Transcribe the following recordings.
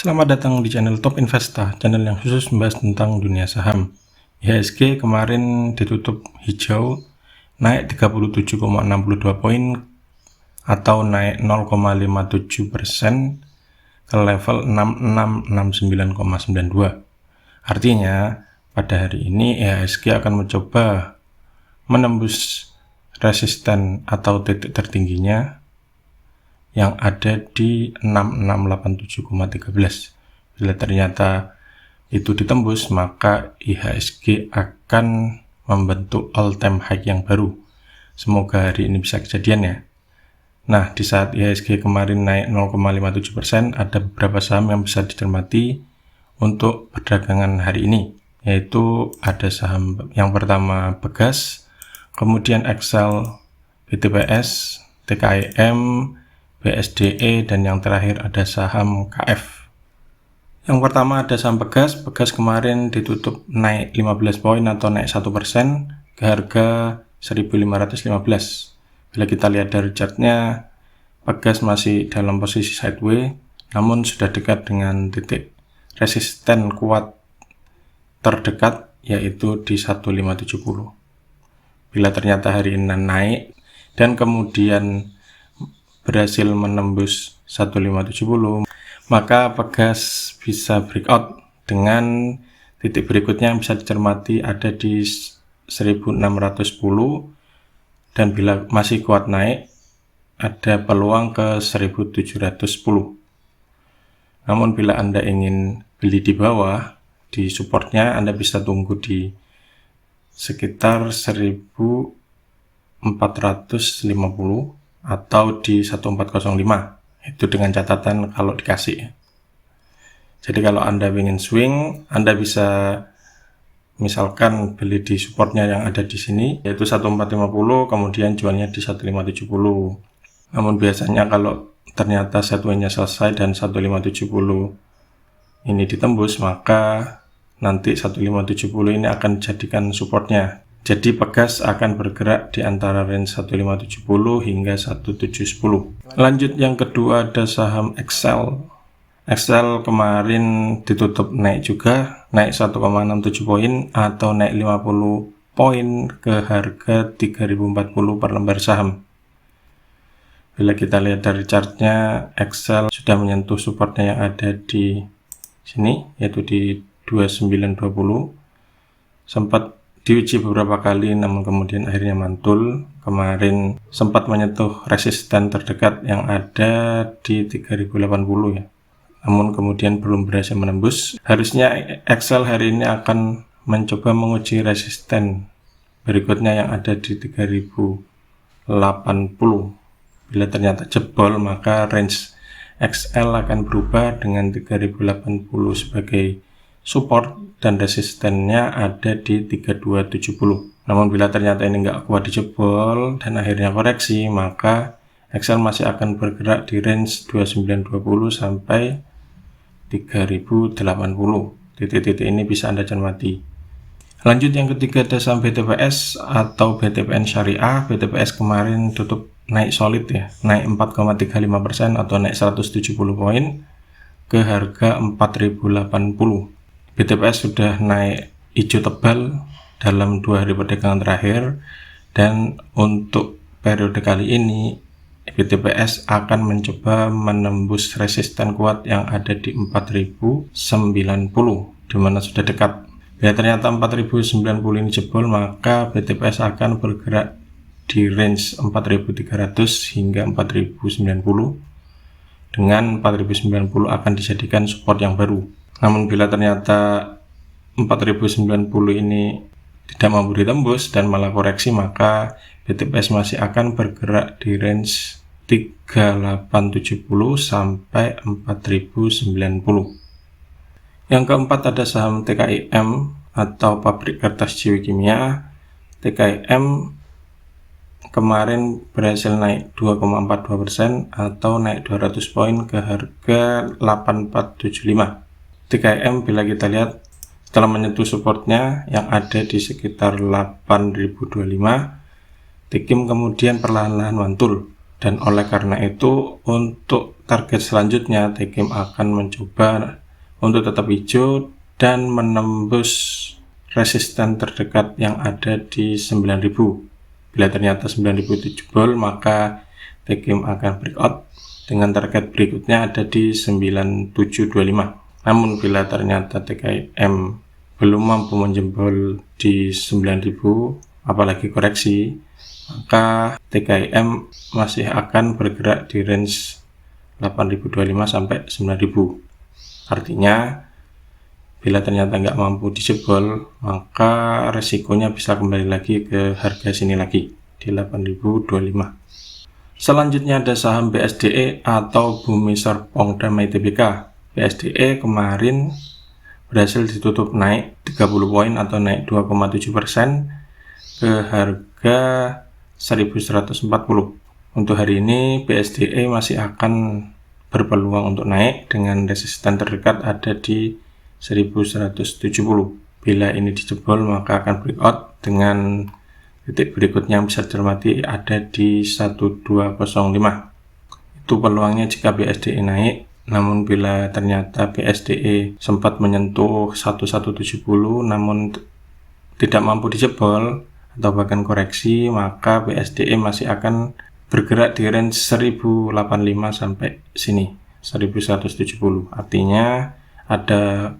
Selamat datang di channel Top Investa, channel yang khusus membahas tentang dunia saham. IHSG kemarin ditutup hijau, naik 37,62 poin atau naik 0,57% ke level 6669,92. Artinya, pada hari ini IHSG akan mencoba menembus resisten atau titik tertingginya yang ada di 6687,13. Bila ternyata itu ditembus, maka IHSG akan membentuk all time high yang baru. Semoga hari ini bisa kejadian ya. Nah, di saat IHSG kemarin naik 0,57%, ada beberapa saham yang bisa dicermati untuk perdagangan hari ini, yaitu ada saham yang pertama Pegas, kemudian Excel, BTPS, TKIM, BSDE, dan yang terakhir ada saham KF. Yang pertama ada saham Pegas. Pegas kemarin ditutup naik 15 poin atau naik 1% ke harga 1515. Bila kita lihat dari chartnya, Pegas masih dalam posisi sideways, namun sudah dekat dengan titik resisten kuat terdekat, yaitu di 1570. Bila ternyata hari ini naik dan kemudian berhasil menembus 1570, maka Pegas bisa breakout dengan titik berikutnya yang bisa dicermati ada di 1610, dan bila masih kuat naik ada peluang ke 1710. Namun bila Anda ingin beli di bawah, di supportnya Anda bisa tunggu di sekitar 1450 atau di 1405, itu dengan catatan kalau dikasih. Jadi kalau Anda ingin swing, Anda bisa misalkan beli di supportnya yang ada di sini, yaitu 1450, kemudian jualnya di 1570. Namun biasanya kalau ternyata setway-nya selesai dan 1570 ini ditembus, maka nanti 1570 ini akan dijadikan supportnya. Jadi Pegas akan bergerak di antara range 1570 hingga 1710. Lanjut yang kedua ada saham Excel. Excel kemarin ditutup naik juga, naik 1,67 poin atau naik 50 poin ke harga 3040 per lembar saham. Bila kita lihat dari chartnya, Excel sudah menyentuh supportnya yang ada di sini, yaitu di 2920. Sempat diuji beberapa kali, namun kemudian akhirnya mantul. Kemarin sempat menyentuh resisten terdekat yang ada di 3080 ya. Namun kemudian belum berhasil menembus. Harusnya Excel hari ini akan mencoba menguji resisten berikutnya yang ada di 3080. Bila ternyata jebol, maka range XL akan berubah dengan 3080 sebagai support dan resistennya ada di 3270. Namun bila ternyata ini nggak kuat dijebol dan akhirnya koreksi, maka Excel masih akan bergerak di range 2920 sampai 3080. Titik-titik ini bisa Anda cermati. Lanjut yang ketiga ada saham BTPS atau BTPN Syariah. BTPS kemarin tutup naik solid ya, naik 4,35% atau naik 170 poin ke harga 4080. BTPS sudah naik hijau tebal dalam 2 hari perdagangan terakhir, dan untuk periode kali ini BTPS akan mencoba menembus resisten kuat yang ada di 4090, di mana sudah dekat. Bila ternyata 4090 ini jebol, maka BTPS akan bergerak di range 4300 hingga 4090, dengan 4090 akan dijadikan support yang baru. Namun bila ternyata 4090 ini tidak mampu ditembus dan malah koreksi, maka BTPS masih akan bergerak di range 3870 sampai 4090. Yang keempat ada saham TKIM atau Pabrik Kertas Jiwa Kimia. TKIM kemarin berhasil naik 2,42% atau naik 200 poin ke harga 8475. TKIM bila kita lihat setelah menyentuh supportnya yang ada di sekitar 8025, TKIM kemudian perlahan-lahan mantul Dan oleh karena itu, untuk target selanjutnya, TKIM akan mencoba untuk tetap hijau dan menembus resisten terdekat yang ada di 9.000. Bila ternyata 9.000 jebol, maka TKIM akan breakout dengan target berikutnya ada di 9725. Namun bila ternyata TKIM belum mampu menjebol di 9.000, apalagi koreksi, maka TKIM masih akan bergerak di range 8.025 sampai 9.000. Artinya bila ternyata nggak mampu dijebol, maka resikonya bisa kembali lagi ke harga sini lagi di 8.025. Selanjutnya ada saham BSDE atau Bumi Serpong Damai Tbk. BSDE kemarin berhasil ditutup naik 30 poin atau naik 2,7% ke harga 1140. Untuk hari ini BSDE masih akan berpeluang untuk naik dengan resisten terdekat ada di 1170. Bila ini dijebol, maka akan breakout dengan titik berikutnya yang bisa cermati ada di 1205. Itu peluangnya jika BSDE naik. Namun bila ternyata BSDE sempat menyentuh 1170 namun tidak mampu dijebol atau bahkan koreksi, maka BSDE masih akan bergerak di range 1085 sampai sini 1170. Artinya ada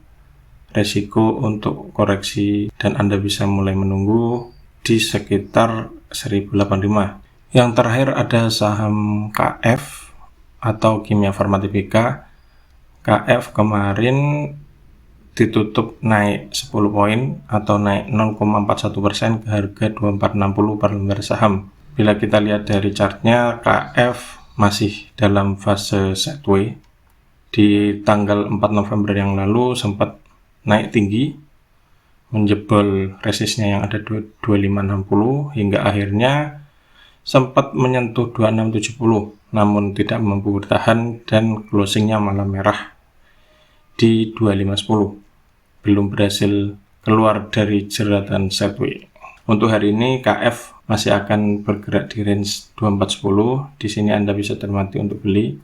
resiko untuk koreksi dan Anda bisa mulai menunggu di sekitar 1085. Yang terakhir ada saham KF atau Kimia Farma Tbk. KF kemarin ditutup naik 10 poin atau naik 0,41% ke harga 2460 per lembar saham. Bila kita lihat dari chartnya, KF masih dalam fase sideways. Di tanggal 4 November yang lalu sempat naik tinggi, menjebol resistnya yang ada 2560 hingga akhirnya sempat menyentuh 2670, namun tidak mampu bertahan dan closingnya malah merah di 2510. Belum berhasil keluar dari jeratan sideways. Untuk hari ini KF masih akan bergerak di range 2410. Di sini Anda bisa cermati untuk beli.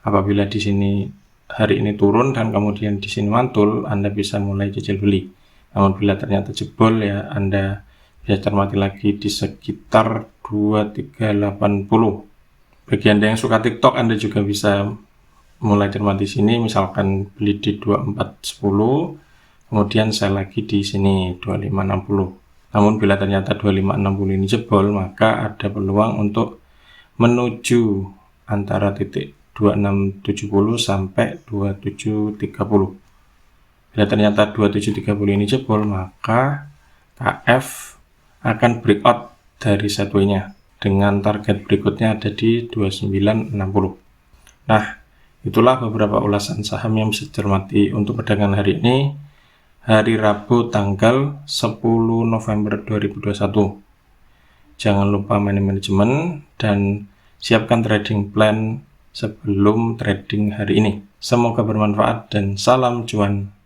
Apabila di sini hari ini turun dan kemudian di sini mantul, Anda bisa mulai cicil beli. Namun bila ternyata jebol, ya Anda bisa cermati lagi di sekitar 2380. Bagi Anda yang suka TikTok, Anda juga bisa mulai cermati sini, misalkan beli di 2410, kemudian saya lagi di sini 2560. Namun bila ternyata 2560 ini jebol, maka ada peluang untuk menuju antara titik 2670 sampai 2730. Bila ternyata 2730 ini jebol, maka KF akan breakout dari sideways-nya dengan target berikutnya ada di 2960. Nah, itulah beberapa ulasan saham yang bisa dicermati untuk perdagangan hari ini, hari Rabu tanggal 10 November 2021. Jangan lupa manajemen dan siapkan trading plan sebelum trading hari ini. Semoga bermanfaat dan salam cuan.